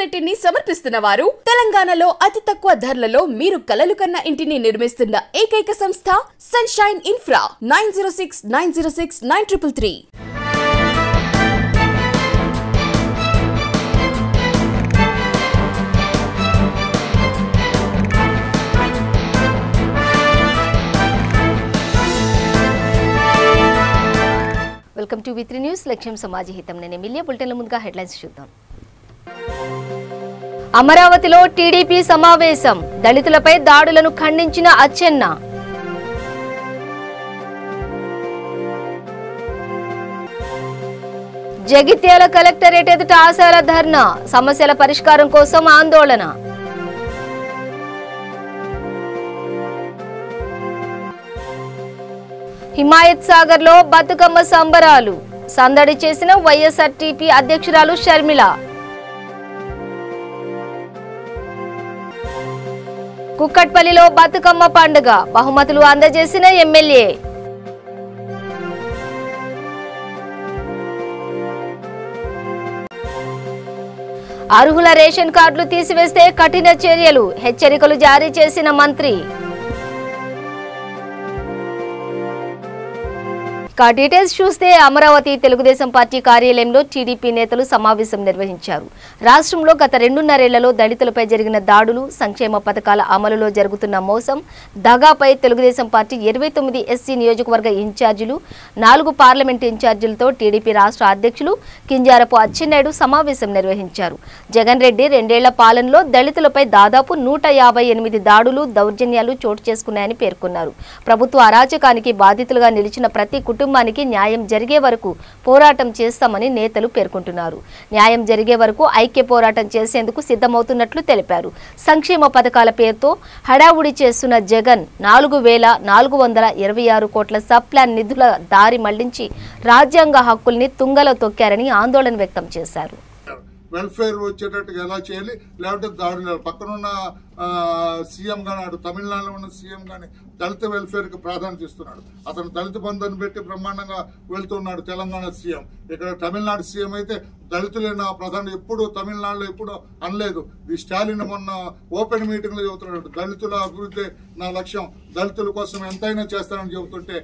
Unit ని సమర్పిస్తున్న వారు తెలంగాణలో అతి తక్కువ ధరలలో మీరు కలలు కన్న ఇంటిని నిర్మిస్తున్న ఏకైక సంస్థ sunshine infra 9069069333. Welcome to V3 news. లక్ష్యం సమాజ హితం. నేను ఎమ్మెల్యే బులెటిన్ల ముందుగా హెడ్లైన్స్ చూద్దాం. అమరావతిలో టీడీపీ సమావేశం. దళితులపై దాడులను ఖండించిన అచ్చెన్న. జగిత్యాల కలెక్టరేట్ ఎదుట ఆశాల ధర్నా. సమస్యల పరిష్కారం కోసం ఆందోళన. హిమాయత్ సాగర్ లో బతుకమ్మ సంబరాలు. సందడి చేసిన వైఎస్ఆర్టీపీ అధ్యక్షురాలు షర్మిల. కుక్కట్పల్లిలో బతుకమ్మ పండుగ. బహుమతులు అందజేసిన ఎమ్మెల్యే. అర్హుల రేషన్ కార్డులు తీసివేస్తే కఠిన చర్యలు. హెచ్చరికలు జారీ చేసిన మంత్రి. డీటెయిల్స్ చూస్తే అమరావతి తెలుగుదేశం పార్టీ కార్యాలయంలో టీడీపీ నేతలు సమావేశం నిర్వహించారు. రాష్ట్రంలో గత 2.5 ఏళ్లలో దళితులపై జరిగిన దాడులు, సంక్షేమ పథకాల అమలులో జరుగుతున్న మోసం, దగాపై తెలుగుదేశం పార్టీ 29 ఎస్సీ నియోజకవర్గ ఇన్ఛార్జీలు, 4 పార్లమెంట్ ఇన్ఛార్జీలతో టీడీపీ రాష్ట్ర అధ్యక్షులు కింజారపు అచ్చెన్నాయుడు సమావేశం నిర్వహించారు. జగన్ రెడ్డి 2 ఏళ్ల పాలనలో దళితులపై దాదాపు 158 దాడులు, దౌర్జన్యాలు చోటు చేసుకున్నాయని పేర్కొన్నారు. ప్రభుత్వ అరాచకానికి బాధితులుగా నిలిచిన ప్రతి కుటుంబానికి న్యాయం జరిగే వరకు పోరాటం చేస్తామని నేతలు పేర్కొంటున్నారు. న్యాయం జరిగే వరకు ఐక్య పోరాటం చేసేందుకు సిద్ధమవుతున్నట్లు తెలిపారు. సంక్షేమ పథకాల పేరుతో హడావుడి చేస్తున్న జగన్ 4,426 కోట్ల సబ్ ప్లాన్ నిధుల దారి మళ్లించి రాజ్యాంగ హక్కుల్ని తుంగలో తొక్కారని ఆందోళన వ్యక్తం చేశారు. వెల్ఫేర్ వచ్చేటట్టుగా ఎలా చేయాలి, లేకపోతే దాడులు పక్కనున్న సీఎం గాని అటు తమిళనాడులో ఉన్న సీఎం గాని దళిత వెల్ఫేర్ కి ప్రాధాన్యత ఇస్తున్నాడు. అతను దళిత బంధుని పెట్టి బ్రహ్మాండంగా వెళ్తున్నాడు తెలంగాణ సీఎం. ఇక్కడ తమిళనాడు సీఎం అయితే దళితులే నా ప్రధాని ఎప్పుడు తమిళనాడులో ఎప్పుడు అనలేదు. ఈ స్టాలిన్ మొన్న ఓపెన్ మీటింగ్ లో చెబుతున్నాడు, దళితుల అభివృద్ధి నా లక్ష్యం, దళితుల కోసం ఎంతైనా చేస్తానని చెబుతుంటే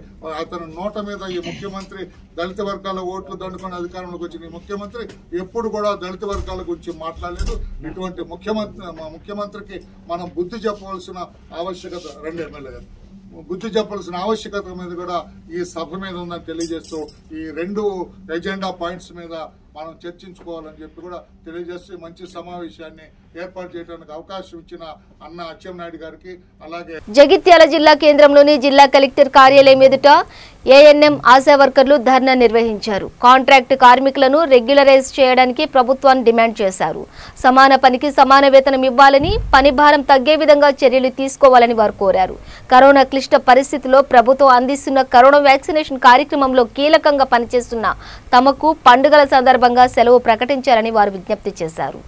అతను నోట మీద ఈ ముఖ్యమంత్రి దళిత వర్గాల ఓట్లు దండుకొని అధికారంలోకి వచ్చిన ఈ ముఖ్యమంత్రి ఎప్పుడు కూడా దళిత వర్గాల గురించి మాట్లాడలేదు. ఇటువంటి ముఖ్యమంత్రికి మనం బుద్ధి చెప్పవలసిన ఆవశ్యకత బుద్ధి చెప్పాల్సిన ఆవశ్యకత మీద కూడా ఈ సభ మీద ఉందని తెలియజేస్తూ ఈ 2 ఎజెండా పాయింట్స్ మీద మనం చర్చించుకోవాలని చెప్పి కూడా తెలియజేస్తూ మంచి సమావేశాన్ని ఏర్పాటు చేయడానికి అవకాశం ఇచ్చిన అన్న అచ్చెన్నాయుడు గారికి, అలాగే జగిత్యాల జిల్లా కేంద్రంలోని జిల్లా కలెక్టర్ కార్యాలయం ఎదుట ఏఎన్ఎం ఆశా వర్కర్లు ధర్నా నిర్వహించారు. కాంట్రాక్ట్ కార్మికులను రెగ్యులరైజ్ చేయడానికి ప్రభుత్వాన్ని డిమాండ్ చేశారు. సమాన పనికి సమాన వేతనం ఇవ్వాలని, పని భారం తగ్గే విధంగా చర్యలు తీసుకోవాలని వారు కోరారు. కరోనా క్లిష్ట పరిస్థితుల్లో ప్రభుత్వం అందిస్తున్న కరోనా వ్యాక్సినేషన్ కార్యక్రమంలో కీలకంగా పనిచేస్తున్న తమకు పండుగల సందర్భంగా సెలవు ప్రకటించాలని వారు విజ్ఞప్తి చేశారు.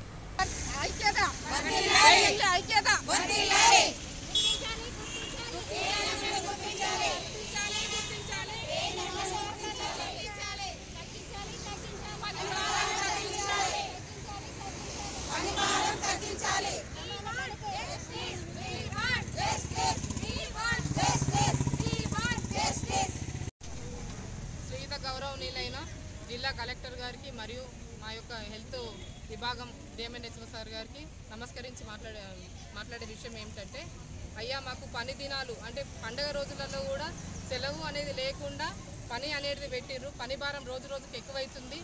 గౌరవనీయులైన జిల్లా కలెక్టర్ గారికి మరియు మా యొక్క హెల్త్ విభాగం డిఎంఎన్హెచ్ఓ సార్ గారికి నమస్కరించి మాట్లాడే విషయం ఏమిటంటే, అయ్యా మాకు పని దినాలు అంటే పండగ రోజులలో కూడా సెలవు అనేది లేకుండా పని అనేది పెట్టిర్రు. పని భారం రోజు రోజుకి ఎక్కువైతుంది.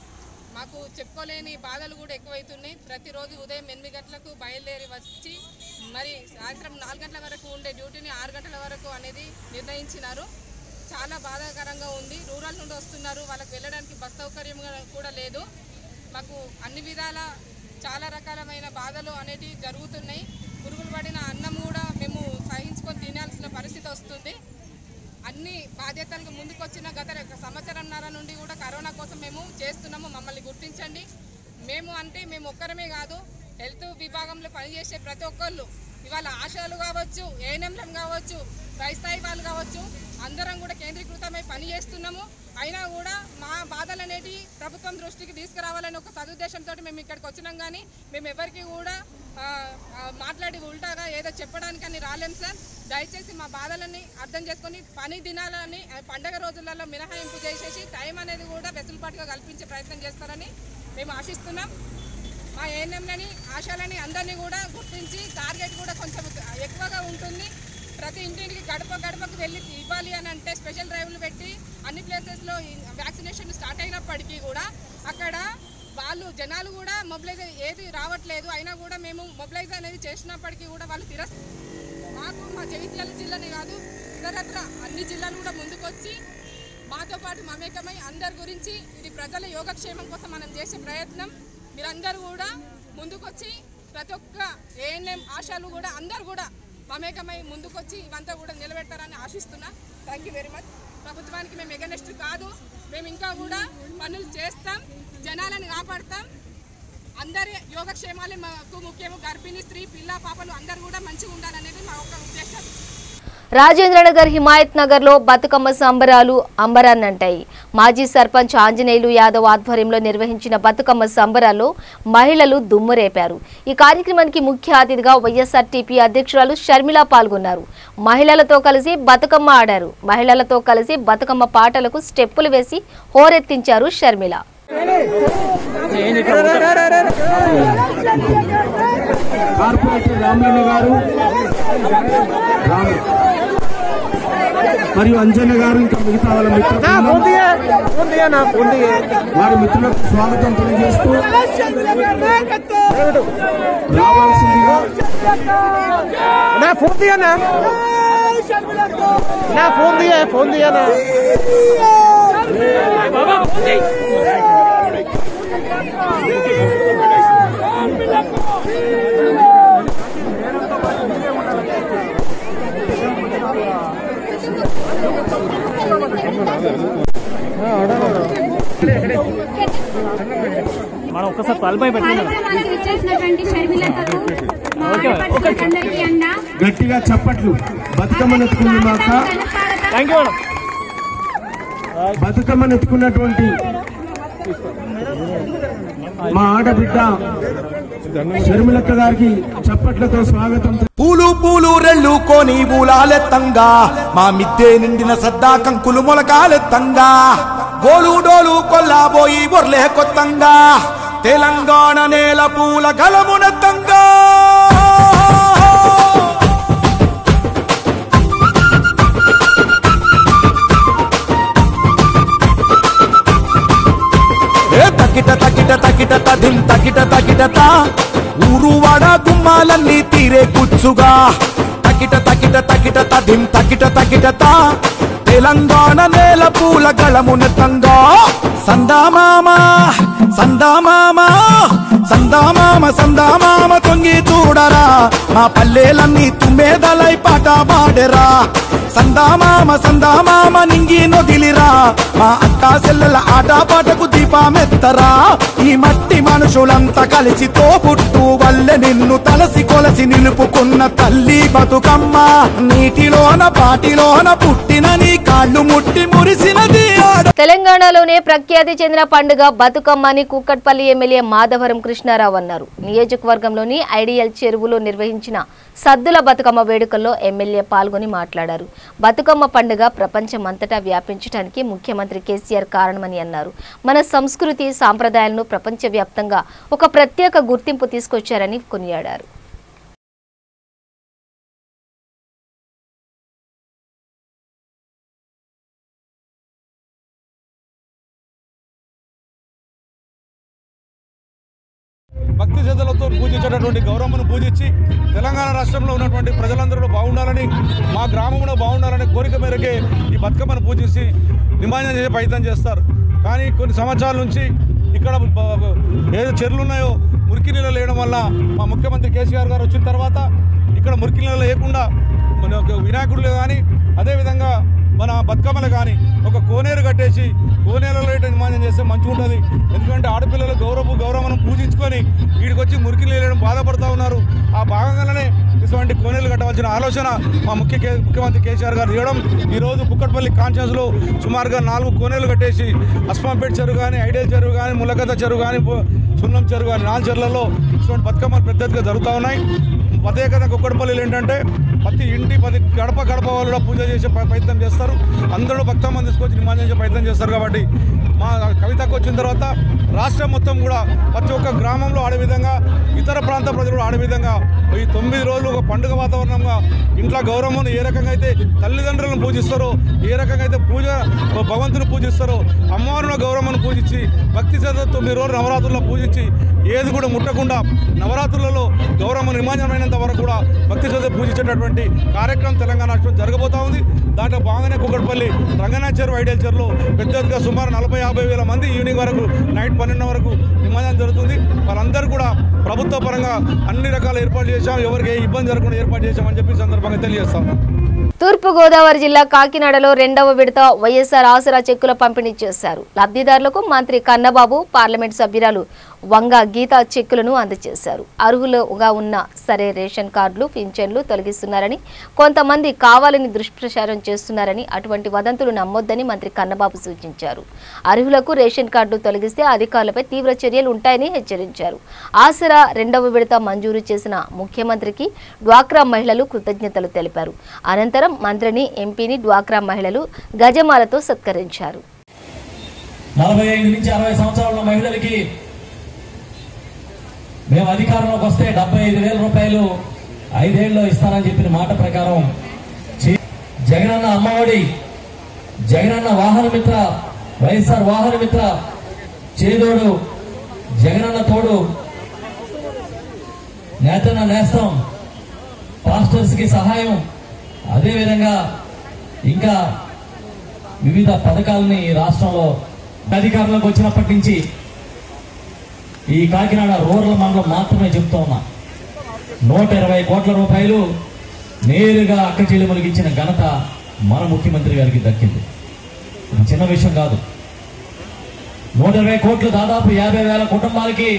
మాకు చెప్పుకోలేని బాధలు కూడా ఎక్కువైతున్నాయి. ప్రతిరోజు ఉదయం 8 గంటలకు బయలుదేరి వచ్చి మరి సాయంత్రం 4 గంటల వరకు ఉండే డ్యూటీని 6 గంటల వరకు అనేది నిర్ణయించినారు. చాలా బాధాకరంగా ఉంది. రూరల్ నుండి వస్తున్నారు, వాళ్ళకి వెళ్ళడానికి బస్ సౌకర్యం కూడా లేదు. మాకు అన్ని విధాల చాలా రకాలమైన బాధలు అనేటివి జరుగుతున్నాయి. పురుగులు పడిన అన్నం కూడా మేము సహించుకొని తినాల్సిన పరిస్థితి వస్తుంది. అన్ని బాధ్యతలకు ముందుకొచ్చిన గత సంవత్సరంన్నర నుండి కూడా కరోనా కోసం మేము చేస్తున్నాము. మమ్మల్ని గుర్తించండి. మేము ఒక్కరమే కాదు, హెల్త్ విభాగంలో పనిచేసే ప్రతి ఒక్కళ్ళు ఇవాళ ఆశాలు కావచ్చు, ఏఎన్ఎంలు కావచ్చు, పై స్థాయి వాళ్ళు కావచ్చు, అందరం కూడా కేంద్రీకృతమై పని చేస్తున్నాము. అయినా కూడా మా బాధలు అనేటివి ప్రభుత్వం దృష్టికి తీసుకురావాలని ఒక సదుద్దేశంతో మేము ఇక్కడికి వచ్చినాం. కానీ మేము ఎవరికి కూడా మాట్లాడి ఉల్టాగా ఏదో చెప్పడానికని రాలేం సార్. దయచేసి మా బాధలని అర్థం చేసుకొని పని దినాలని పండగ రోజులలో మినహాయింపు చేసేసి టైం అనేది కూడా వెసులుబాటుగా కల్పించే ప్రయత్నం చేస్తారని మేము ఆశిస్తున్నాం. మా ఏఎన్ఎంలని ఆశాలని అందరినీ కూడా గుర్తించి టార్గెట్ కూడా కొంచెం ఎక్కువగా ఉంటుంది. ప్రతి ఇంటికి గడపకు వెళ్ళి ఇవ్వాలి అని అంటే స్పెషల్ డ్రైవ్లు పెట్టి అన్ని ప్లేసెస్లో వ్యాక్సినేషన్ స్టార్ట్ అయినప్పటికీ కూడా అక్కడ వాళ్ళు జనాలు కూడా మొబిలైజ్ ఏది రావట్లేదు. అయినా కూడా మేము మొబిలైజ్ అనేది చేసినప్పటికీ కూడా వాళ్ళు మాకు మా జగిత్యాల జిల్లానే కాదు ఇతరత్ర అన్ని జిల్లాలు కూడా ముందుకొచ్చి మాతో పాటు మమేకమై అందరి గురించి ఇది ప్రజల యోగక్షేమం కోసం మనం చేసే ప్రయత్నం. మీరందరూ కూడా ముందుకొచ్చి ప్రతి ఒక్క ఏఎన్ఎం ఆశాలు కూడా అందరూ కూడా మమేకమై ముందుకొచ్చి ఇవంతా కూడా నిలబెడతారని ఆశిస్తున్నా. Thank you very much. ప్రభుత్వానికి మేము ఎగనెస్ట్ కాదు, మేము ఇంకా కూడా పనులు చేస్తాం, జనాలను కాపాడుతాం. అందరి యోగక్షేమాలే మాకు ముఖ్యము. గర్భిణీ స్త్రీ పిల్ల పాపలు అందరూ కూడా మంచిగా ఉండాలనేది మా ఒక ఉద్దేశం. రాజేంద్రనగర్ హిమాయత్ నగర్ లో బతుకమ్మ సంబరాలు అంబరాన్నంటాయి. మాజీ సర్పంచ్ ఆంజనేయులు యాదవ్ ఆధ్వర్యంలో నిర్వహించిన బతుకమ్మ సంబరాల్లో మహిళలు దుమ్మురేపారు. ఈ కార్యక్రమానికి ముఖ్య అతిథిగా వైఎస్ఆర్టీపీ అధ్యక్షురాలు షర్మిల పాల్గొన్నారు. మహిళలతో కలిసి బతుకమ్మ ఆడారు. మహిళలతో కలిసి బతుకమ్మ పాటలకు స్టెప్పులు వేసి హోరెత్తించారు షర్మిల. మరియు అంజన్న గారు ఇంకా మిగతా వాళ్ళ వారి మిత్రులకు స్వాగతం తెలియజేస్తూ రావాల్సిందిగా ఫోన్ దియనా మనం ఒక్కసారి తలపై గట్టిగా చప్పట్లు. బతుకమ్మ నెత్తుకుంది మా అక్క. బతుకమ్మ నెత్తుకున్నటువంటి మా ఆడబిడ్డ షర్మిలక్క గారికి చప్పట్లతో స్వాగతం. పూలు పూలు రెళ్ళు కోని పూలాలెత్తంగా మా మిద్దే నిండిన సద్దా కంకులు మొలకాలెత్తంగా గోలు డోలు కొల్లాబోయి బొర్లే కొత్తంగా తెలంగాణ నేల పూల గలమునెత్తంగా తకిట తకిట తకిట తదిం తకిట తకిటత ఊరువాడ గుమ్మాలన్నీ తీరే కూర్చుగా తకిట తకిట తకిట తదిం తకిట తకిటత తెలంగాణ నేల పూల గళమునెత్తంగా సందామామ సందామామ సందామామ సందామామ తొంగి చూడరా మా పల్లెలన్నీ తుమ్మేదలై పాట పాడెరా సందామామ సందామామ నింగి నొదిలిరా మా అక్కా చెల్లెల ఆట పాటకు దీపమెత్తరా ఈ మట్టి మనుషులంతా కలిసి తోపుట్టు వల్లే నిన్ను తలసి కొలసి నిలుపుకున్న తల్లి బతుకమ్మ నీటిలోన పాటిలోన పుట్టిన నీ కాళ్ళు ముట్టి మురిసినది. తెలంగాణలోనే ప్రఖ్యాతి చెందిన పండుగ బతుకమ్మ అని కూకట్పల్లి ఎమ్మెల్యే మాధవరం కృష్ణారావు అన్నారు. నియోజకవర్గంలోని ఐడియల్ చెరువులో నిర్వహించిన సద్దుల బతుకమ్మ వేడుకల్లో ఎమ్మెల్యే పాల్గొని మాట్లాడారు. బతుకమ్మ పండుగ ప్రపంచమంతటా వ్యాపించడానికి ముఖ్యమంత్రి కేసీఆర్ కారణమని అన్నారు. మన సంస్కృతి సాంప్రదాయాలను ప్రపంచవ్యాప్తంగా ఒక ప్రత్యేక గుర్తింపు తీసుకొచ్చారని కొనియాడారు. భక్తి శ్రద్ధలతో పూజించేటటువంటి గౌరమ్మను పూజించి తెలంగాణ రాష్ట్రంలో ఉన్నటువంటి ప్రజలందరూ బాగుండాలని మా గ్రామంలో బాగుండాలనే కోరిక మేరకే ఈ బతుకమ్మను పూజించి నిమజ్జనం చేసే ప్రయత్నం చేస్తారు. కానీ కొన్ని సంవత్సరాల నుంచి ఇక్కడ ఏదో చెరువులు ఉన్నాయో మురికి నీళ్ళు లేయడం వల్ల మా ముఖ్యమంత్రి కేసీఆర్ గారు వచ్చిన తర్వాత ఇక్కడ మురికి నీళ్ళు లేకుండా మన వినాయకుడులు కానీ అదేవిధంగా మన బతుకమ్మలు కానీ ఒక కోనేరు కట్టేసి కోనేరులో నిమజ్జనం చేస్తే మంచిగా ఉంటుంది. ఎందుకంటే ఆడపిల్లలు గౌరవమనం పూజించుకొని వీడికి వచ్చి మురికి లేయడం బాధపడుతూ ఉన్నారు. ఆ భాగంగానే ఇటువంటి కోనేలు కట్టవలసిన ఆలోచన మా ముఖ్యమంత్రి కేసీఆర్ గారు చేయడం. ఈరోజు కుక్కట్పల్లి కాన్షియన్స్లో సుమారుగా 4 కోనేలు కట్టేసి అస్మాంపేట చెరువు కానీ, ఐడియల్ చెరువు కానీ, ముల్లగద్ద చెరువు కానీ, సున్నం చెరువు కానీ 4 చెరువులలో ఇటువంటి బతుకమ్మలు పెద్ద ఎత్తుగా జరుగుతూ ఉన్నాయి. ప్రత్యేకంగా కుక్కట్పల్లిలో ఏంటంటే ప్రతి ఇంటి 10 గడప వాళ్ళు కూడా పూజ చేసే ప్రయత్నం చేస్తారు. అందరూ భక్తమ్మని తీసుకొచ్చి నిమజ్జనం చేసే ప్రయత్నం చేస్తారు. కాబట్టి మా కవితకు వచ్చిన తర్వాత రాష్ట్రం మొత్తం కూడా ప్రతి ఒక్క గ్రామంలో ఆడే విధంగా, ఇతర ప్రాంత ప్రజలు ఆడే విధంగా ఈ 9 రోజులు ఒక పండుగ వాతావరణంగా ఇంట్లో గౌరమ్మను ఏ రకంగా అయితే తల్లిదండ్రులను పూజిస్తారో, ఏ రకంగా అయితే భగవంతుని పూజిస్తారో, అమ్మవారిని గౌరమ్మను పూజించి భక్తి శ్రద్ధ 9 రోజులు నవరాత్రుల్లో పూజించి ఏది కూడా ముట్టకుండా నవరాత్రులలో గౌరమ్మ నిమజ్జనమైనంత వరకు కూడా భక్తి శ్రద్ధ పూజించేటటువంటి కార్యక్రమం తెలంగాణ రాష్ట్రం జరగబోతా ఉంది. దాంట్లో భాగంగానే కుక్కట్పల్లి రంగనాథ చెరువు, ఐడియల్ చెరువులో పెద్దగా సుమారు 40-50 వేల మంది ఈవినింగ్ వరకు, నైట్ 12 వరకు నిమజ్జనం జరుగుతుంది. వాళ్ళందరూ కూడా ప్రభుత్వ పరంగా అన్ని రకాల ఏర్పాటు చేశాం, ఎవరికి ఏ ఇబ్బంది జరగకుండా ఏర్పాటు చేశామని చెప్పి సందర్భంగా తెలియజేస్తాం. తూర్పుగోదావరి జిల్లా కాకినాడలో 2వ విడత వైఎస్ఆర్ ఆసరా చెక్కుల పంపిణీ చేశారు. లబ్ధిదారులకు మంత్రి కన్నబాబు, పార్లమెంట్ సభ్యురాలు వంగ గీత చెక్కులను అందజేశారు. అర్హులుగా ఉన్న సరే రేషన్ కార్డులు, పింఛన్లు తొలగిస్తున్నారని, కొంతమంది కావాలని దుష్ప్రచారం చేస్తున్నారని, అటువంటి వదంతులు నమ్మొద్దని మంత్రి కన్నబాబు సూచించారు. అర్హులకు రేషన్ కార్డులు తొలగిస్తే అధికారులపై తీవ్ర చర్యలు ఉంటాయని హెచ్చరించారు. ఆసరా 2వ విడత మంజూరు చేసిన ముఖ్యమంత్రికి డ్వాక్రా మహిళలు కృతజ్ఞతలు తెలిపారు. అనంతరం మంత్రిని, ఎంపీని డ్వాక్రా మహిళలు గజమాలతో సత్కరించారు. 45 నుంచి 60 సంవత్సరాల మహిళలకి మేము అధికారంలోకి వస్తే 75,000 రూపాయలు 5 ఏళ్లలో ఇస్తానని చెప్పిన మాట ప్రకారం జగనన్న అమ్మఒడి, జగనన్న వాహన మిత్ర, వైఎస్ఆర్ వాహన మిత్ర, చేదోడు, జగనన్న తోడు, నేతన్న నేస్తం, పాస్టర్స్ కి సహాయం, అదేవిధంగా ఇంకా వివిధ పథకాలని రాష్ట్రంలో అధికారంలోకి వచ్చినప్పటి నుంచి ఈ కాకినాడ రూరల్ మండలం మాత్రమే చెప్తా ఉన్నా 120 కోట్ల రూపాయలు నేరుగా అక్క చెల్లెములకు ఇచ్చిన ఘనత మన ముఖ్యమంత్రి గారికి దక్కింది. చిన్న విషయం కాదు. 120 కోట్లు దాదాపు 50,000 కుటుంబాలకి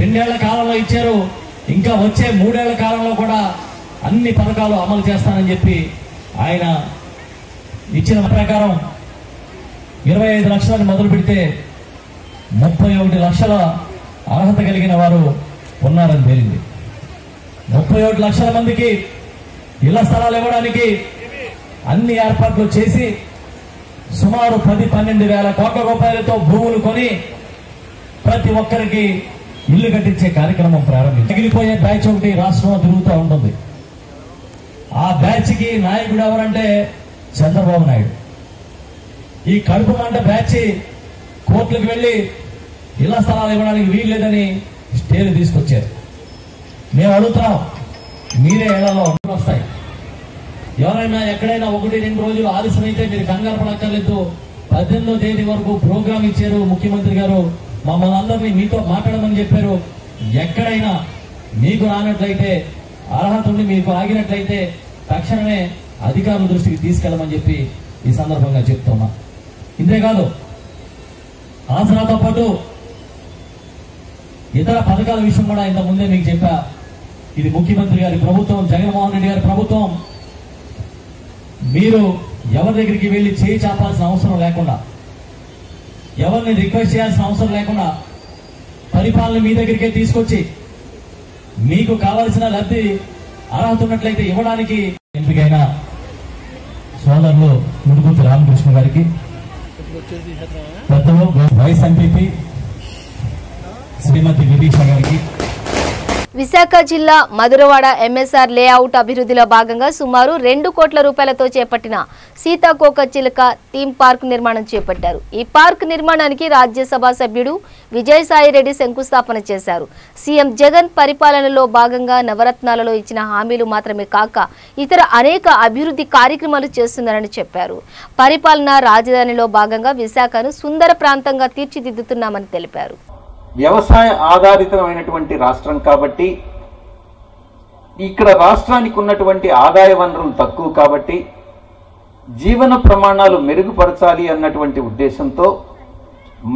2 ఏళ్ల కాలంలో ఇచ్చారు. ఇంకా వచ్చే 3 ఏళ్ల కాలంలో కూడా అన్ని పథకాలు అమలు చేస్తానని చెప్పి ఆయన ఇచ్చిన ప్రకారం 25 లక్షలని మొదలు పెడితే 31 లక్షల అర్హత కలిగిన వారు ఉన్నారని తేలింది. 31 లక్షల మందికి ఇళ్ల స్థలాలు ఇవ్వడానికి అన్ని ఏర్పాట్లు చేసి సుమారు 10-12 వేల కోట్ల రూపాయలతో భూములు కొని ప్రతి ఒక్కరికి ఇల్లు కట్టించే కార్యక్రమం ప్రారంభించి తగిలిపోయే బ్యాచ్ ఒకటి రాష్ట్రంలో తిరుగుతూ ఉంటుంది. ఆ బ్యాచ్ కి నాయకుడు ఎవరంటే చంద్రబాబు నాయుడు. ఈ కడుపు మంట బ్యాచ్ కోర్టులకు వెళ్లి ఇళ్ల స్థలాలు ఇవ్వడానికి వీల్లేదని స్టేలు తీసుకొచ్చారు. మేము అడుగుతున్నాం, మీరే ఏళ్లలో వస్తాయి. ఎవరైనా ఎక్కడైనా 1-2 రోజులు ఆలస్యం అయితే మీరు కంగారు పడక్కర్లేదు. 18వ తేదీ వరకు ప్రోగ్రాం ఇచ్చారు ముఖ్యమంత్రి గారు. మమ్మల్ని అందరినీ మీతో మాట్లాడమని చెప్పారు. ఎక్కడైనా మీకు రానట్లయితే, అర్హత ఉండి మీకు ఆగినట్లయితే తక్షణమే అధికారుల దృష్టికి తీసుకెళ్లమని చెప్పి ఈ సందర్భంగా చెప్తున్నా. ఇంతేకాదు, ఆసరాతో పాటు ఇతర పథకాల విషయం కూడా ఇంత ముందే మీకు చెప్పా. ఇది ముఖ్యమంత్రి గారి ప్రభుత్వం, జగన్మోహన్ రెడ్డి గారి ప్రభుత్వం. మీరు ఎవరి దగ్గరికి వెళ్లి చేయి చాపాల్సిన అవసరం లేకుండా, ఎవరిని రిక్వెస్ట్ చేయాల్సిన అవసరం లేకుండా పరిపాలన మీ దగ్గరికే తీసుకొచ్చి మీకు కావాల్సిన లబ్ధి అర్హత ఉన్నట్లయితే ఇవ్వడానికి ఎంపికైన సోదరులు ముడుగుతు రామకృష్ణ గారికి, పెద్దలు వైస్ ఎంపీపీ శ్రీమతి విదీక్ష గారికి. విశాఖ జిల్లా మధురవాడ ఎంఎస్ఆర్ లేఅవుట్ అభివృద్ధిలో భాగంగా సుమారు 2 కోట్ల రూపాయలతో చేపట్టిన సీతాకోకచిలుక థీమ్ పార్క్ నిర్మాణం చేపట్టారు. ఈ పార్క్ నిర్మాణానికి రాజ్యసభ సభ్యుడు విజయసాయిరెడ్డి శంకుస్థాపన చేశారు. సీఎం జగన్ పరిపాలనలో భాగంగా నవరత్నాలలో ఇచ్చిన హామీలు మాత్రమే కాక ఇతర అనేక అభివృద్ధి కార్యక్రమాలు చేస్తున్నారని చెప్పారు. పరిపాలనా రాజధానిలో భాగంగా విశాఖను సుందర ప్రాంతంగా తీర్చిదిద్దుతున్నామని తెలిపారు. వ్యవసాయ ఆధారితమైనటువంటి రాష్ట్రం కాబట్టి ఇక్కడ రాష్ట్రానికి ఉన్నటువంటి ఆదాయ వనరులు తక్కువ కాబట్టి జీవన ప్రమాణాలు మెరుగుపరచాలి అన్నటువంటి ఉద్దేశంతో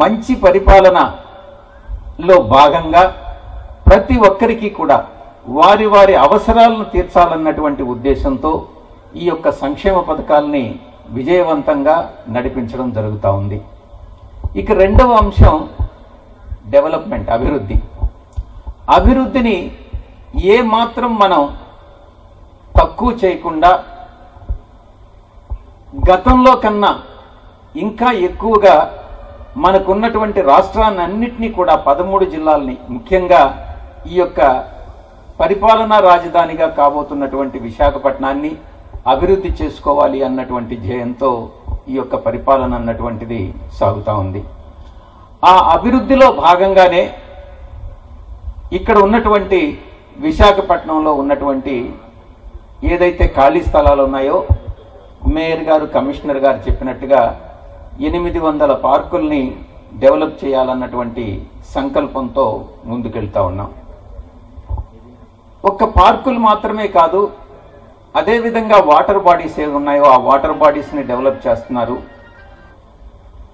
మంచి పరిపాలనలో భాగంగా ప్రతి ఒక్కరికి కూడా వారి వారి అవసరాలను తీర్చాలన్నటువంటి ఉద్దేశంతో ఈ యొక్క సంక్షేమ పథకాల్ని విజయవంతంగా నడిపించడం జరుగుతూ ఉంది. ఇక రెండవ అంశం డెవలప్మెంట్, అభివృద్ధి. అభివృద్ధిని ఏ మాత్రం మనం తక్కువ చేయకుండా గతంలో కన్నా ఇంకా ఎక్కువగా మనకున్నటువంటి రాష్ట్రాలన్నింటినీ కూడా 13 జిల్లాల్ని, ముఖ్యంగా ఈ యొక్క పరిపాలనా రాజధానిగా కాబోతున్నటువంటి విశాఖపట్నాన్ని అభివృద్ధి చేసుకోవాలి అన్నటువంటి ధ్యేయంతో ఈ యొక్క పరిపాలన అన్నటువంటిది సాగుతూ ఉంది. ఆ అభివృద్ధిలో భాగంగానే ఇక్కడ ఉన్నటువంటి విశాఖపట్నంలో ఉన్నటువంటి ఏదైతే ఖాళీ స్థలాలు ఉన్నాయో మేయర్ గారు, కమిషనర్ గారు చెప్పినట్టుగా 800 పార్కుల్ని డెవలప్ చేయాలన్నటువంటి సంకల్పంతో ముందుకెళ్తా ఉన్నాం. ఒక్క పార్కులు మాత్రమే కాదు, అదేవిధంగా వాటర్ బాడీస్ ఏవి ఉన్నాయో ఆ వాటర్ బాడీస్ని డెవలప్ చేస్తున్నారు.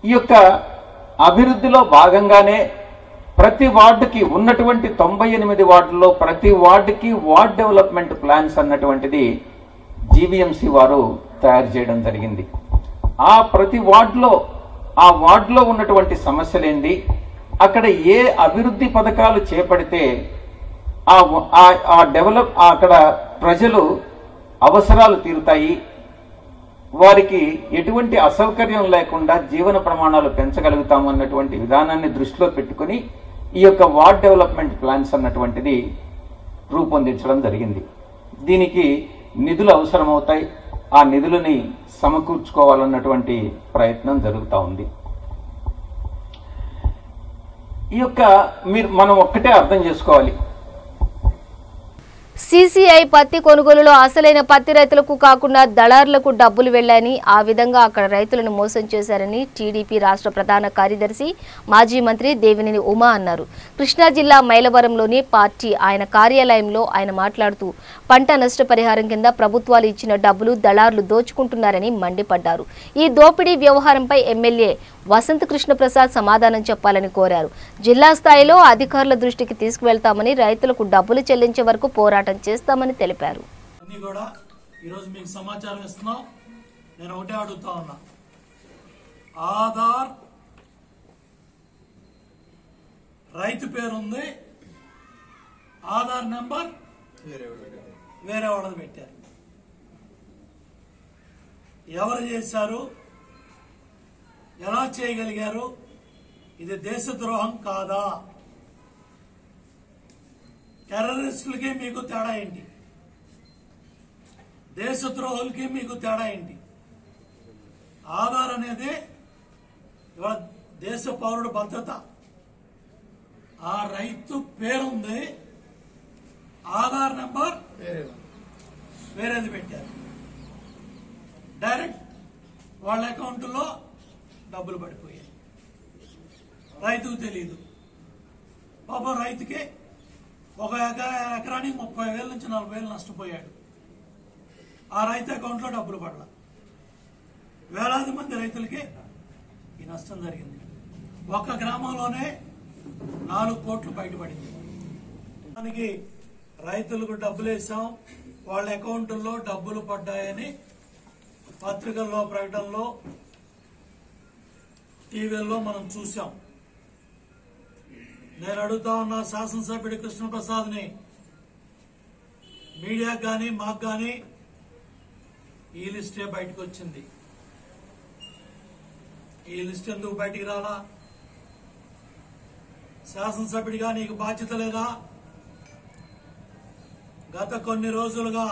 ఈ యొక్క అభివృద్ధిలో భాగంగానే ప్రతి వార్డుకి ఉన్నటువంటి 98 వార్డుల్లో ప్రతి వార్డుకి వార్డ్ డెవలప్మెంట్ ప్లాన్స్ అన్నటువంటిది జీవీఎంసీ వారు తయారు చేయడం జరిగింది. ఆ ప్రతి వార్డులో ఆ వార్డులో ఉన్నటువంటి సమస్యలేంది, అక్కడ ఏ అభివృద్ధి పథకాలు చేపడితే అక్కడ ప్రజలు అవసరాలు తీరుతాయి, వారికి ఎటువంటి అసౌకర్యం లేకుండా జీవన ప్రమాణాలు పెంచగలుగుతాము అన్నటువంటి విధానాన్ని దృష్టిలో పెట్టుకుని ఈ యొక్క వార్డ్ డెవలప్మెంట్ ప్లాన్స్ అన్నటువంటిది రూపొందించడం జరిగింది. దీనికి నిధులు అవసరమవుతాయి, ఆ నిధులని సమకూర్చుకోవాలన్నటువంటి ప్రయత్నం జరుగుతూ ఉంది. ఈ యొక్క మనం ఒక్కటే అర్థం చేసుకోవాలి, సీసీఐ పత్తి కొనుగోలులో అసలైన పత్తి రైతులకు కాకుండా దళారులకు డబ్బులు వెళ్లాయని, ఆ విధంగా అక్కడ రైతులను మోసం చేశారని టీడీపీ రాష్ట్ర ప్రధాన కార్యదర్శి మాజీ మంత్రి దేవినేని ఉమా అన్నారు. కృష్ణా జిల్లా మైలవరంలోని పార్టీ ఆయన కార్యాలయంలో ఆయన మాట్లాడుతూ పంట నష్టపరిహారం కింద ప్రభుత్వాలు ఇచ్చిన డబ్బులు దళారులు దోచుకుంటున్నారని మండిపడ్డారు. ఈ దోపిడీ వ్యవహారంపై ఎమ్మెల్యే వసంత కృష్ణ ప్రసాద్ సమాధానం చెప్పాలని కోరారు. జిల్లా స్థాయిలో అధికారుల దృష్టికి తీసుకువెళ్తామని, రైతులకు డబ్బులు చెల్లించే వరకు పోరాటం చేస్తామని తెలిపారు. నేను ఒకటే అడుగుతా ఉన్నా, ఆధార్ రైతు పేరుంది, ఆధార్ నెంబర్ వేరే వాళ్ళది పెట్టారు. ఎవరు చేశారు, ఎలా చేయగలిగారు? ఇది దేశద్రోహం కాదా? టెర్రరిస్టులకి మీకు తేడా ఏంటి? దేశద్రోహులకి మీకు తేడా ఏంటి? ఆధార్ అనేది ఇవాళ దేశ పౌరుడు భద్రత. ఆ రైతు పేరుంది, ఆధార్ నెంబర్ వేరేది పెట్టారు. డైరెక్ట్ వాళ్ళ అకౌంట్లో డబ్బులు పడిపోయాయి, రైతుకు తెలియదు. పాపం రైతుకి ఒక ఎకరానికి 30,000 నుంచి 40,000 నష్టపోయాడు. ఆ రైతు అకౌంట్లో డబ్బులు పడల. వేలాది మంది రైతులకి ఈ నష్టం జరిగింది. ఒక్క గ్రామంలోనే 4 కోట్లు బయటపడింది. దానికి రైతులకు డబ్బులు వేసాం, వాళ్ళ అకౌంట్లో డబ్బులు పడ్డాయని పత్రికల్లో, ప్రకటనలో, టీవీల్లో మనం చూసాం. నేను అడుగుతా ఉన్న శాసనసభ్యుడి కృష్ణప్రసాద్ని, మీడియాకు కానీ మాకు కానీ ఈ లిస్టే బయటకు వచ్చింది. ఈ లిస్ట్ ఎందుకు బయటికి రాలా? శాసనసభ్యుడిగా నీకు బాధ్యత లేదా? గత కొన్ని రోజులుగా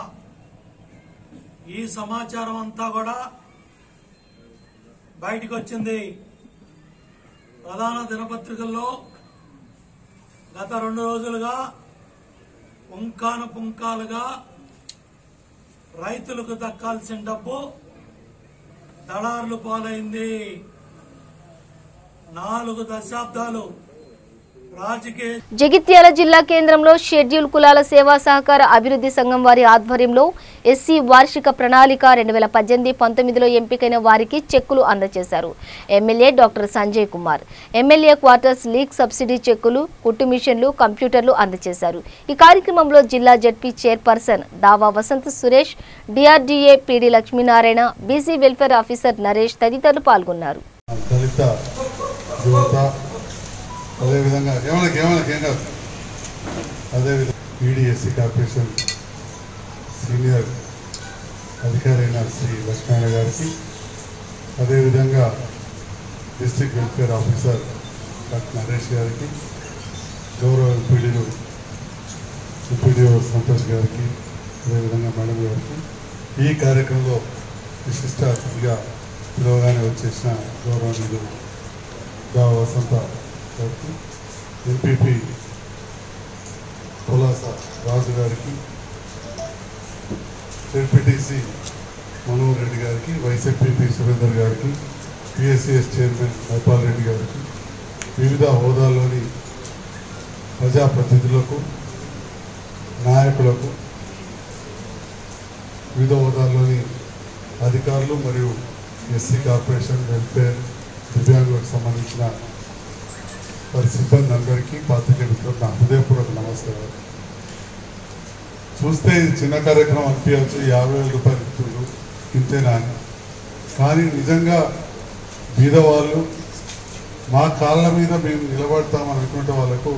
ఈ సమాచారం అంతా కూడా బయటకు వచ్చింది. ప్రధాన దినపత్రికల్లో గత 2 రోజులుగా పుంకాలుగా రైతులకు దక్కాల్సిన డబ్బు దళారులు పాలైంది. 4 దశాబ్దాలు రాజకీయ జగిత్యాల జిల్లా కేంద్రంలో షెడ్యూల్ కులాల సేవా సహకార అభివృద్ధి సంఘం వారి ఆధ్వర్యంలో ఎస్సీ వార్షిక ప్రణాళిక 2018-19లో ఎంపికైన వారికి చెక్కులు అందజేశారు. MLA doctor Sanjay Kumar MLA quarters leak subsidy చెక్కులు, కుట్టు మిషన్లు, కంప్యూటర్లు అందజేశారు. ఈ కార్యక్రమంలో జిల్లా ZP chairperson Dava Vasanth Suresh, DRDA PD Lakshminarayana, BC welfare officer Naresh తదితరులు పాల్గొన్నారు. అదేవిధంగా అదేవిధంగా పీడీఎస్సీ కార్పొరేషన్ సీనియర్ అధికారి అయిన శ్రీ లక్ష్మణ గారికి, అదేవిధంగా district welfare officer doctor Naresh గారికి, గౌరవ ఎంపీడీఓ సంతోష్ గారికి, అదేవిధంగా మేడం గారికి, ఈ కార్యక్రమంలో విశిష్ట అతిథిగా పిలవగానే వచ్చేసిన గౌరవనీయులు దా వసంత గారికి, ఎంపీపీ పులాస రాజు గారికి, జెడ్పీటీసీ మనోహర్ రెడ్డి గారికి, వైస్ ఎంపీపీ సురేందర్ గారికి, పిఎస్సిఎస్ చైర్మన్ గోపాల్ రెడ్డి గారికి, వివిధ హోదాల్లోని ప్రజాప్రతినిధులకు, నాయకులకు, వివిధ హోదాల్లోని అధికారులు మరియు ఎస్సీ కార్పొరేషన్ వెల్ఫేర్ దివ్యాంగులకు సంబంధించిన వారి సిబ్బంది అందరికీ, పాత్రికేయ మిత్రులకు నా హృదయపూర్వక నమస్కారాలు. చూస్తే ఇది చిన్న కార్యక్రమం అనిపించవచ్చు, 50,000 రూపాయలు ఇస్తున్నారు ఇంతేనా అని. కానీ నిజంగా బీదవాళ్ళు మా కాళ్ళ మీద మేము నిలబడతామని అనుకునే వాళ్ళకు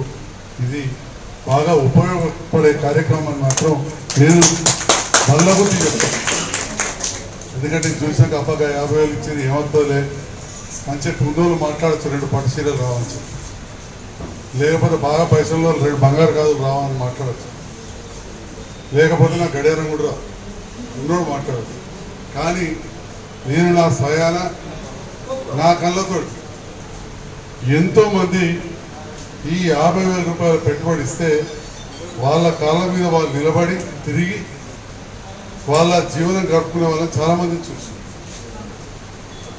ఇది బాగా ఉపయోగపడే కార్యక్రమం అని మాత్రం నేను మళ్ళబుద్ధి చెప్తాను. ఎందుకంటే చూసాక అబ్బగా 50,000 ఇచ్చేది ఏమవుతుందో మంచి ముందు మాట్లాడచ్చు, 2 పట్టు చీరలు రావచ్చు, లేకపోతే బాగా పైసల్లో 2 బంగారు గాజులు రావని మాట్లాడచ్చు, లేకపోతే నా గడియారం కూడా ఉన్నోడు మాట్లాడచ్చు. కానీ నేను నా స్వయాన నా కళ్ళతో ఎంతోమంది ఈ 50,000 రూపాయలు పెట్టుబడి ఇస్తే వాళ్ళ కాళ్ళ మీద వాళ్ళు నిలబడి తిరిగి వాళ్ళ జీవనం గడుపుకునే వాళ్ళని చాలామంది చూసి,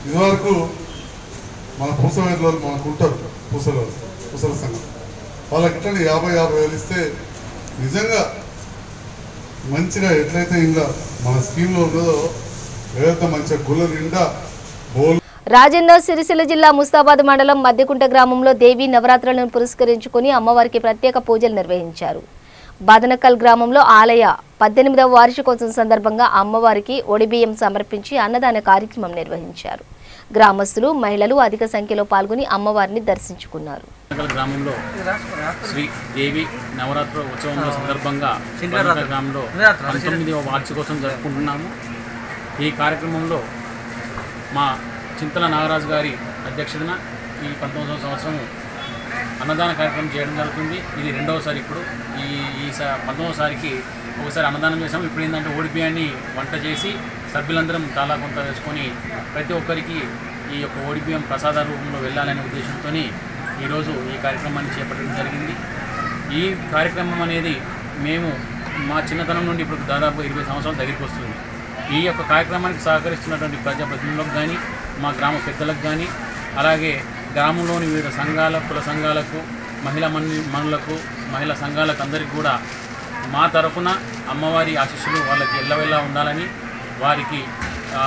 ఇదివరకు మన పూసవేర్లో మనకు ఉంటారు, పూసల సంఘం వాళ్ళకి ఇట్లా 50,000 ఇస్తే నిజంగా మంచిగా ఎట్లయితే ఇంకా మన స్కీమ్లో ఉన్నదో ఏదైతే మంచిగా గుళ్ళ నిండా బోల్. రాజన్న సిరిసిల్ల జిల్లా ముస్తాబాద్ మండలం మధ్యకుంట గ్రామంలో దేవీ నవరాత్రులను పురస్కరించుకుని అమ్మవారికి ప్రత్యేక పూజలు నిర్వహించారు. బాదనకల్ గ్రామంలో ఆలయ 18వ వార్షికోత్సవం సందర్భంగా అమ్మవారికి ఒడిబియ్యం సమర్పించి అన్నదాన కార్యక్రమం నిర్వహించారు. గ్రామస్తులు, మహిళలు అధిక సంఖ్యలో పాల్గొని అమ్మవారిని దర్శించుకున్నారు. గ్రామంలో శ్రీ దేవి నవరాత్రి ఉత్సవంలో సందర్భంగా గ్రామంలో 19వ వార్షికోత్సవం జరుపుకుంటున్నాము. ఈ కార్యక్రమంలో మా చింతల నాగరాజు గారి అధ్యక్షతన ఈ 19వ సంవత్సరం అన్నదాన కార్యక్రమం చేయడం జరుగుతుంది. ఇది 2వసారి. ఇప్పుడు ఈ 19వసారికి ఒకసారి అన్నదానం చేసాము. ఇప్పుడు ఏంటంటే ఓడిబియ్యాన్ని వంట చేసి సభ్యులందరం చాలా కొంత వేసుకొని ప్రతి ఒక్కరికి ఈ యొక్క ఓడిబియ్యం ప్రసాద రూపంలో వెళ్ళాలనే ఉద్దేశంతో ఈరోజు ఈ కార్యక్రమాన్ని చేపట్టడం జరిగింది. ఈ కార్యక్రమం అనేది మేము మా చిన్నతనం నుండి ఇప్పుడు దాదాపు 20 సంవత్సరాల దగ్గరికి వస్తుంది. ఈ యొక్క కార్యక్రమానికి సహకరిస్తున్నటువంటి ప్రజాప్రతినిధులకు కానీ, మా గ్రామ పెద్దలకు కానీ, అలాగే గ్రామంలోని వివిధ సంఘాల, కుల సంఘాలకు, మహిళలకు, మహిళా సంఘాలకు అందరికీ కూడా మా తరఫున అమ్మవారి ఆశీస్సులు వాళ్ళకి ఎల్లవెల్లా ఉండాలని, వారికి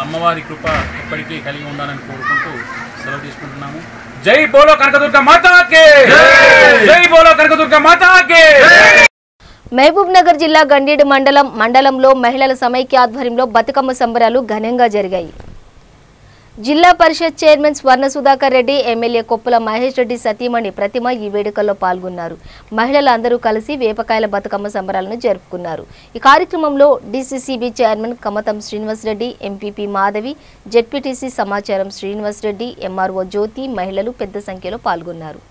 అమ్మవారి కృప ఎప్పటికీ కలిగి ఉండాలని కోరుకుంటూ సెలవు తీసుకుంటున్నాము. జై బోలో కనకదుర్గ మాతాకి, జై బోలో కనకదుర్గ మాతాకి. మహబూబ్ నగర్ జిల్లా గండీడు మండలంలో మహిళల సమైక్య ఆధ్వర్యంలో బతుకమ్మ సంబరాలు ఘనంగా జరిగాయి. జిల్లా పరిషత్ చైర్మన్ స్వర్ణ సుధాకర్ రెడ్డి, ఎమ్మెల్యే కొప్పుల మహేష్ రెడ్డి సతీమణి ప్రతిమ ఈ వేడుకల్లో పాల్గొన్నారు. మహిళలందరూ కలిసి వేపకాయల బతుకమ్మ సంబరాలను జరుపుకున్నారు. ఈ కార్యక్రమంలో DCCB chairman Kamatham Srinivas Reddy, MPP Madhavi, ZPTC సమాచారం శ్రీనివాస్ రెడ్డి, ఎంఆర్ఓ జ్యోతి, మహిళలు పెద్ద సంఖ్యలో పాల్గొన్నారు.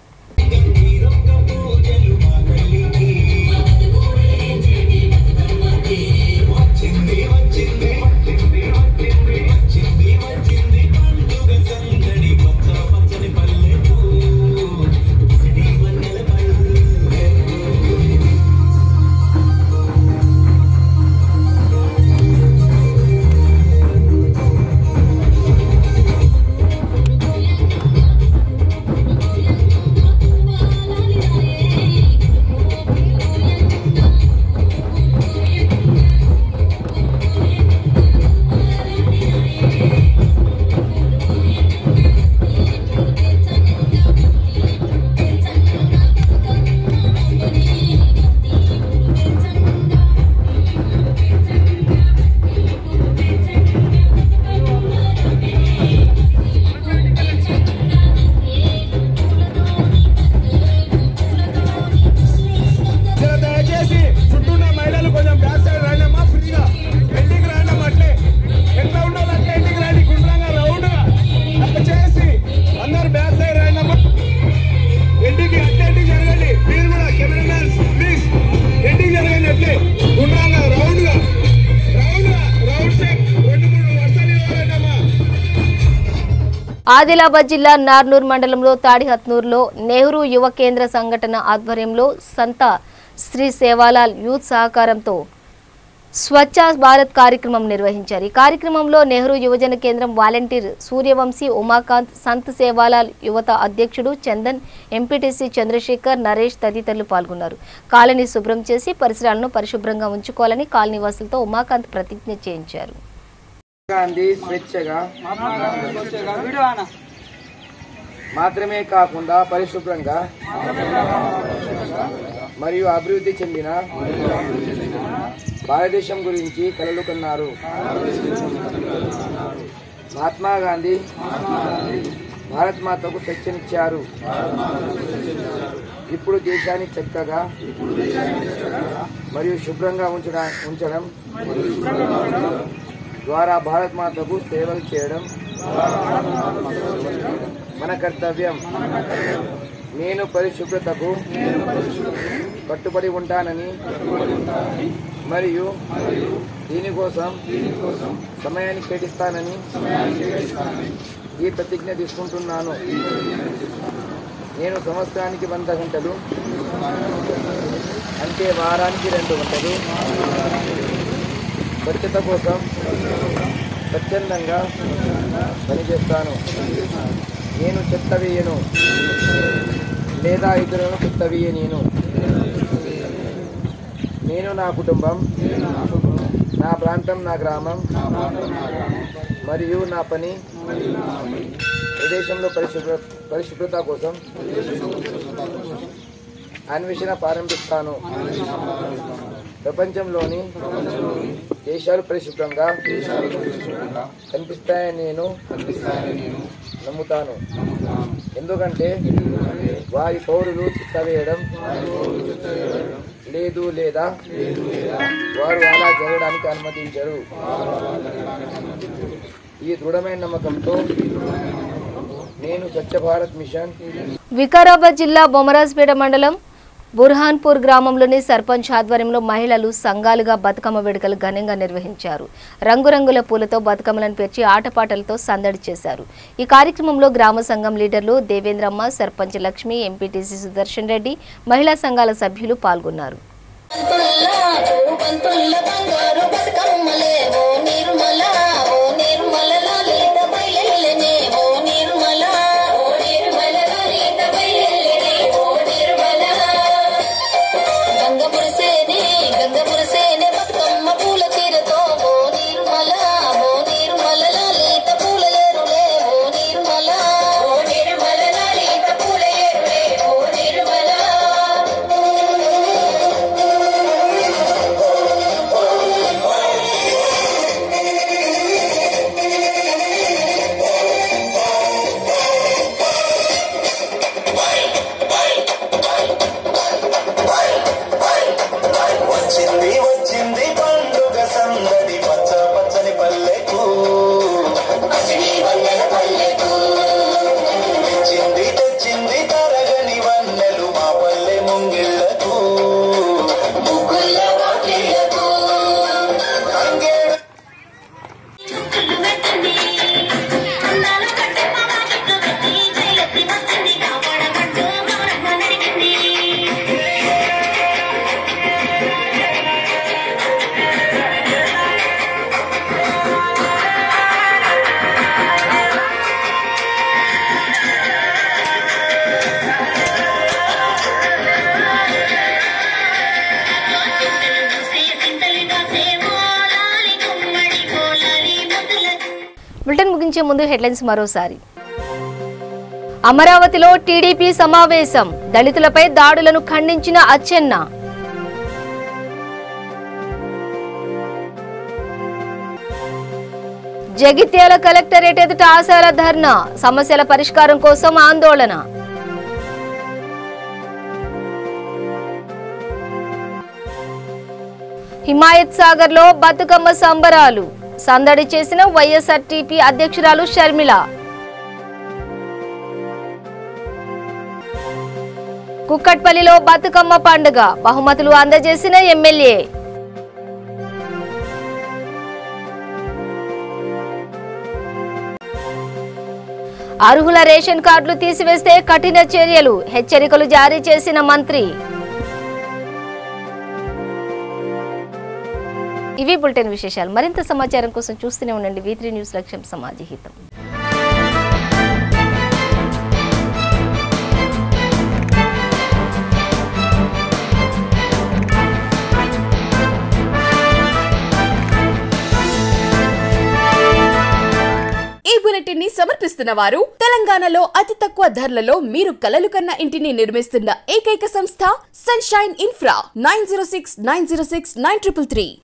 ఆదిలాబాద్ జిల్లా నార్నూర్ మండలంలో తాడిహత్నూర్లో నెహ్రూ యువ కేంద్ర సంఘటన ఆధ్వర్యంలో సంత శ్రీ సేవాలాల్ యూత్ సహకారంతో స్వచ్ఛ భారత్ కార్యక్రమం నిర్వహించారు. ఈ కార్యక్రమంలో నెహ్రూ యువజన కేంద్రం వాలంటీర్ సూర్యవంశీ, ఉమాకాంత్, సంత్ సేవాలాల్ యువత అధ్యక్షుడు చందన్, ఎంపీటీసీ చంద్రశేఖర్, నరేష్ తదితరులు పాల్గొన్నారు. కాలనీ శుభ్రం చేసి పరిసరాలను పరిశుభ్రంగా ఉంచుకోవాలని కాలనీ వాసులతో ఉమాకాంత్ ప్రతిజ్ఞ చేయించారు. మాత్రమే కాకుండా పరిశుభ్రంగా మరియు అభివృద్ధి చెందిన భారతదేశం గురించి కలలు కన్నారు. మహాత్మా గాంధీ భారత్ మాతకు స్వేచ్ఛనిచ్చారు. ఇప్పుడు దేశాన్ని చక్కగా మరియు శుభ్రంగా ఉంచడం ద్వారా భారత్ మాతకు సేవలు చేయడం మన కర్తవ్యం. నేను పరిశుభ్రతకు కట్టుబడి ఉంటానని మరియు దీనికోసం సమయాన్ని కేటాయిస్తానని ఈ ప్రతిజ్ఞ తీసుకుంటున్నాను. నేను సంవత్సరానికి 100 గంటలు అంటే వారానికి 2 గంటలు స్వచ్ఛత కోసం స్వచ్ఛందంగా పనిచేస్తాను. నేను చెత్త వేయను లేదా ఇతరులను చెత్త వేయను. నేను నా కుటుంబం, నా ప్రాంతం, నా గ్రామం మరియు నా పని ప్రదేశంలో పరిశుభ్రత కోసం అన్వేషణ ప్రారంభిస్తాను. ప్రపంచంలోని దేశాలు పరిశుభ్రంగా కనిపిస్తాయని నేను నమ్ముతాను. ఎందుకంటే వారి పౌరులు చెత్త వేయడం లేదు లేదా వారు అలా జరగడానికి అనుమతించరు. ఈ దృఢమైన నమ్మకంతో నేను స్వచ్ఛ భారత్ మిషన్ వికారాబాద్ జిల్లా బొమరాజ్పేట మండలం బుర్హాన్పూర్ గ్రామంలోని సర్పంచ్ ఆధ్వర్యంలో మహిళలు సంఘాలుగా బతుకమ్మ వేడుకలు ఘనంగా నిర్వహించారు. రంగురంగుల పూలతో బతుకమ్మలను పేర్చి ఆటపాటలతో సందడి చేశారు. ఈ కార్యక్రమంలో గ్రామ సంఘం లీడర్లు దేవేంద్రమ్మ, సర్పంచ్ లక్ష్మి, ఎంపీటీసీ సుదర్శన్ రెడ్డి, మహిళా సంఘాల సభ్యులు పాల్గొన్నారు. బులెటిన్ ముగించే ముందు హెడ్లైన్స్ మరోసారి. అమరావతిలో టీడీపీ సమావేశం, దళితులపై దాడులను ఖండించిన అచ్చెన్న. జగిత్యాల కలెక్టరేట్ ఎదుట ఆశాల ధర్నా, సమస్యల పరిష్కారం కోసం ఆందోళన. హిమాయత్ సాగర్ లో బతుకమ్మ సంబరాలు, సందడి చేసిన వైఎస్ఆర్టీపీ అధ్యక్షురాలు షర్మిల. కుక్కట్పల్లిలో బతుకమ్మ పండుగ, బహుమతులు అందజేసిన ఎమ్మెల్యే. అర్హుల రేషన్ కార్డులు తీసివేస్తే కఠిన చర్యలు, హెచ్చరికలు జారీ చేసిన మంత్రి. ఇవి బులెటిన్ విశేషాలు. మరింత సమాచారం కోసం చూస్తూనే ఉండండి V3 న్యూస్, లక్ష్యం సమాజహితం. ఈ బులెటిన్ ని సమర్పిస్తున్న వారు తెలంగాణలో అతి తక్కువ ధరలలో మీరు కలలు కన్న ఇంటిని నిర్మిస్తున్న ఏకైక సంస్థ సన్షైన్ ఇన్ఫ్రా 9069069333.